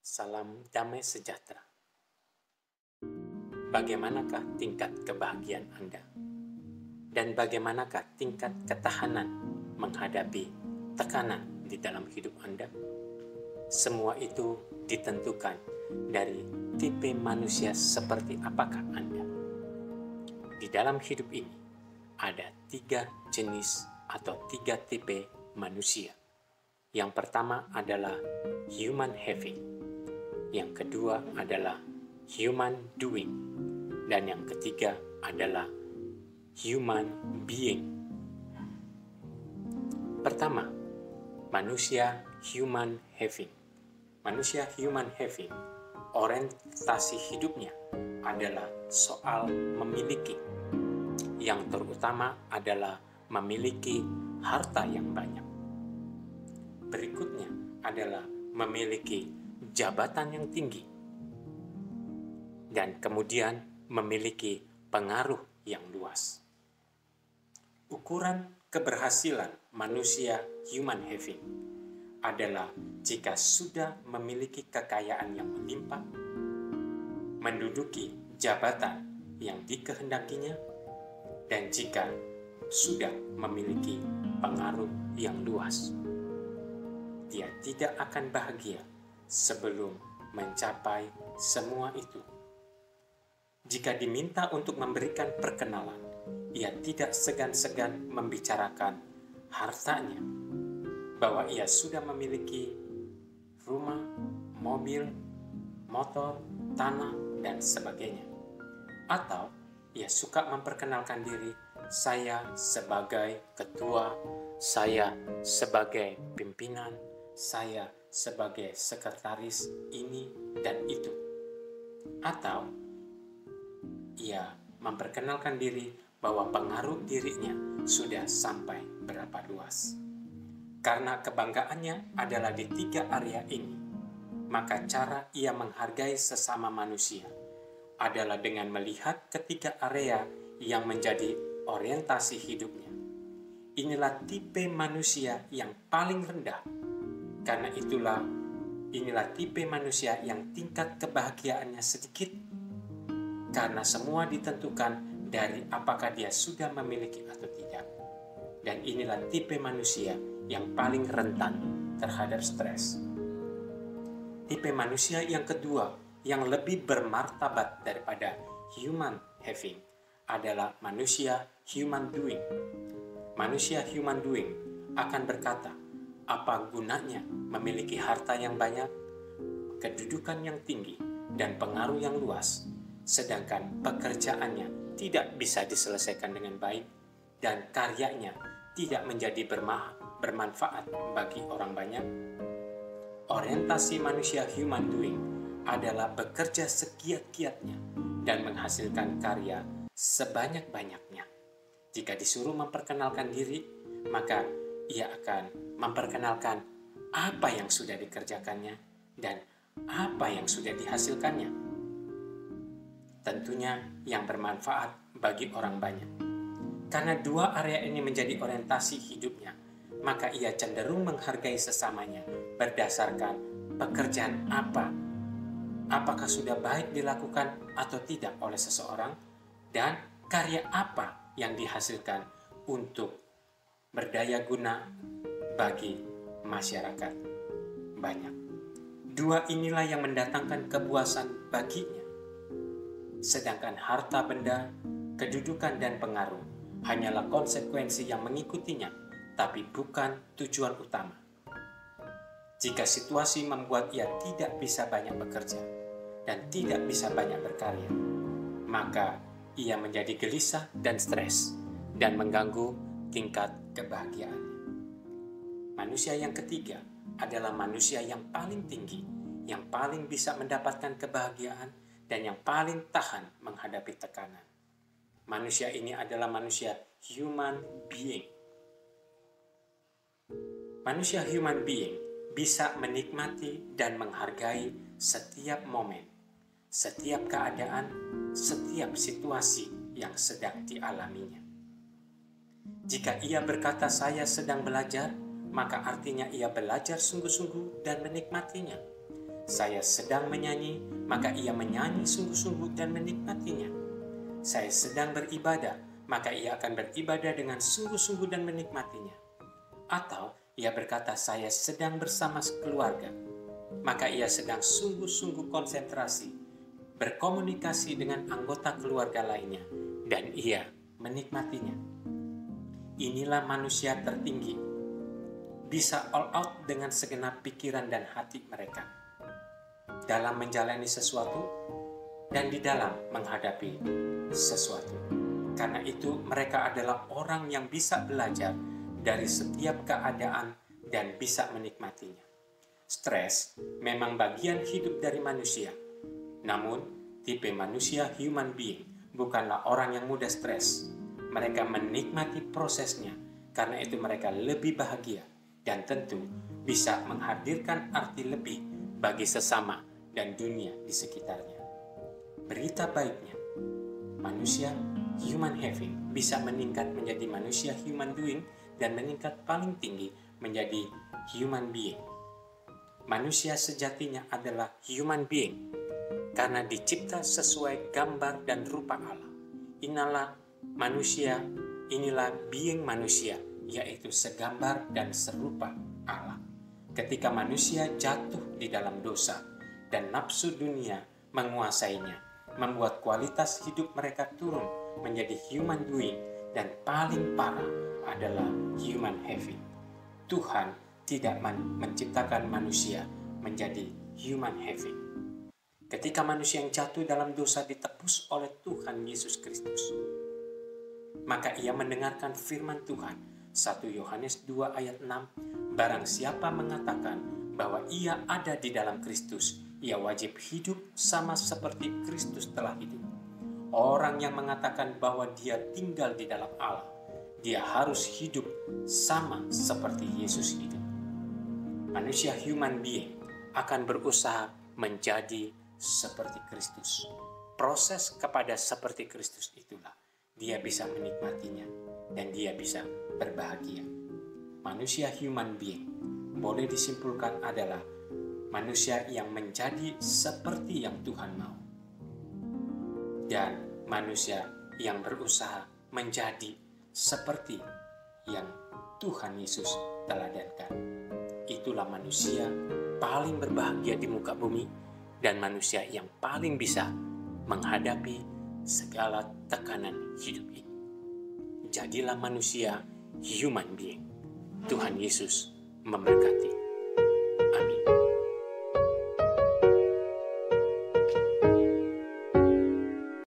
Salam damai sejahtera. Bagaimanakah tingkat kebahagiaan Anda? Dan bagaimanakah tingkat ketahanan menghadapi tekanan di dalam hidup Anda? Semua itu ditentukan dari tipe manusia seperti apakah Anda. Di dalam hidup ini ada 3 jenis atau 3 tipe manusia. Yang pertama adalah human having, yang kedua adalah human doing, dan yang ketiga adalah human being. Pertama, manusia human having. Manusia human having, orientasi hidupnya adalah soal memiliki. Yang terutama adalah memiliki harta yang banyak. Berikutnya adalah memiliki jabatan yang tinggi. Dan kemudian memiliki pengaruh yang luas. Ukuran keberhasilan manusia human having adalah jika sudah memiliki kekayaan yang melimpah, menduduki jabatan yang dikehendakinya, dan jika sudah memiliki pengaruh yang luas. Dia tidak akan bahagia sebelum mencapai semua itu. Jika diminta untuk memberikan perkenalan, ia tidak segan-segan membicarakan hartanya, bahwa ia sudah memiliki rumah, mobil, motor, tanah, dan sebagainya. Atau ia suka memperkenalkan diri, saya sebagai ketua, saya sebagai pimpinan, saya sebagai sekretaris ini dan itu. Atau ia memperkenalkan diri bahwa pengaruh dirinya sudah sampai berapa luas. Karena kebanggaannya adalah di 3 area ini, maka cara ia menghargai sesama manusia adalah dengan melihat ketiga area yang menjadi orientasi hidupnya. Inilah tipe manusia yang paling rendah. Karena inilah tipe manusia yang tingkat kebahagiaannya sedikit. Karena semua ditentukan dari apakah dia sudah memiliki atau tidak. Dan inilah tipe manusia yang paling rentan terhadap stres. Tipe manusia yang kedua, yang lebih bermartabat daripada human having, adalah manusia human doing. Manusia human doing akan berkata, apa gunanya memiliki harta yang banyak, kedudukan yang tinggi, dan pengaruh yang luas, sedangkan pekerjaannya tidak bisa diselesaikan dengan baik, dan karyanya tidak menjadi bermanfaat bagi orang banyak. Orientasi manusia human doing adalah bekerja segiat-giatnya dan menghasilkan karya sebanyak-banyaknya. Jika disuruh memperkenalkan diri, maka ia akan memperkenalkan apa yang sudah dikerjakannya dan apa yang sudah dihasilkannya. Tentunya yang bermanfaat bagi orang banyak. Karena 2 area ini menjadi orientasi hidupnya, maka ia cenderung menghargai sesamanya berdasarkan pekerjaan apa, apakah sudah baik dilakukan atau tidak oleh seseorang, dan karya apa yang dihasilkan untuk berdaya guna bagi masyarakat banyak. 2 inilah yang mendatangkan kepuasan baginya. Sedangkan harta benda, kedudukan dan pengaruh hanyalah konsekuensi yang mengikutinya, tapi bukan tujuan utama. Jika situasi membuat ia tidak bisa banyak bekerja dan tidak bisa banyak berkarya, maka ia menjadi gelisah dan stres dan mengganggu tingkat kebahagiaannya. Manusia yang ketiga adalah manusia yang paling tinggi, yang paling bisa mendapatkan kebahagiaan, dan yang paling tahan menghadapi tekanan. Manusia ini adalah manusia human being. Manusia human being bisa menikmati dan menghargai setiap momen, setiap keadaan, setiap situasi yang sedang dialaminya. Jika ia berkata saya sedang belajar, maka artinya ia belajar sungguh-sungguh dan menikmatinya. Saya sedang menyanyi, maka ia menyanyi sungguh-sungguh dan menikmatinya. Saya sedang beribadah, maka ia akan beribadah dengan sungguh-sungguh dan menikmatinya. Atau ia berkata, saya sedang bersama keluarga, maka ia sedang sungguh-sungguh konsentrasi, berkomunikasi dengan anggota keluarga lainnya, dan ia menikmatinya. Inilah manusia tertinggi, bisa all out dengan segenap pikiran dan hati mereka dalam menjalani sesuatu dan di dalam menghadapi sesuatu. Karena itu mereka adalah orang yang bisa belajar dari setiap keadaan dan bisa menikmatinya. Stres memang bagian hidup dari manusia. Namun, tipe manusia human being bukanlah orang yang mudah stres. Mereka menikmati prosesnya, karena itu mereka lebih bahagia dan tentu bisa menghadirkan arti lebih bagi sesama dan dunia di sekitarnya. Berita baiknya, manusia human having bisa meningkat menjadi manusia human doing dan meningkat paling tinggi menjadi human being. Manusia sejatinya adalah human being karena dicipta sesuai gambar dan rupa Allah. Inilah manusia, inilah being manusia, yaitu segambar dan serupa Allah. Ketika manusia jatuh di dalam dosa dan nafsu dunia menguasainya, membuat kualitas hidup mereka turun menjadi human doing, dan paling parah adalah human having. Tuhan tidak menciptakan manusia menjadi human having. Ketika manusia yang jatuh dalam dosa ditebus oleh Tuhan Yesus Kristus, maka ia mendengarkan firman Tuhan. 1 Yohanes 2 ayat 6, barang siapa mengatakan bahwa ia ada di dalam Kristus, ia wajib hidup sama seperti Kristus telah hidup. Orang yang mengatakan bahwa dia tinggal di dalam Allah, dia harus hidup sama seperti Yesus hidup. Manusia human being akan berusaha menjadi seperti Kristus. Proses kepada seperti Kristus itulah dia bisa menikmatinya dan dia bisa berbahagia. Manusia human being boleh disimpulkan adalah manusia yang menjadi seperti yang Tuhan mau, dan manusia yang berusaha menjadi seperti yang Tuhan Yesus teladankan. Itulah manusia paling berbahagia di muka bumi dan manusia yang paling bisa menghadapi segala tekanan hidup ini. Jadilah manusia human being. Tuhan Yesus memberkati.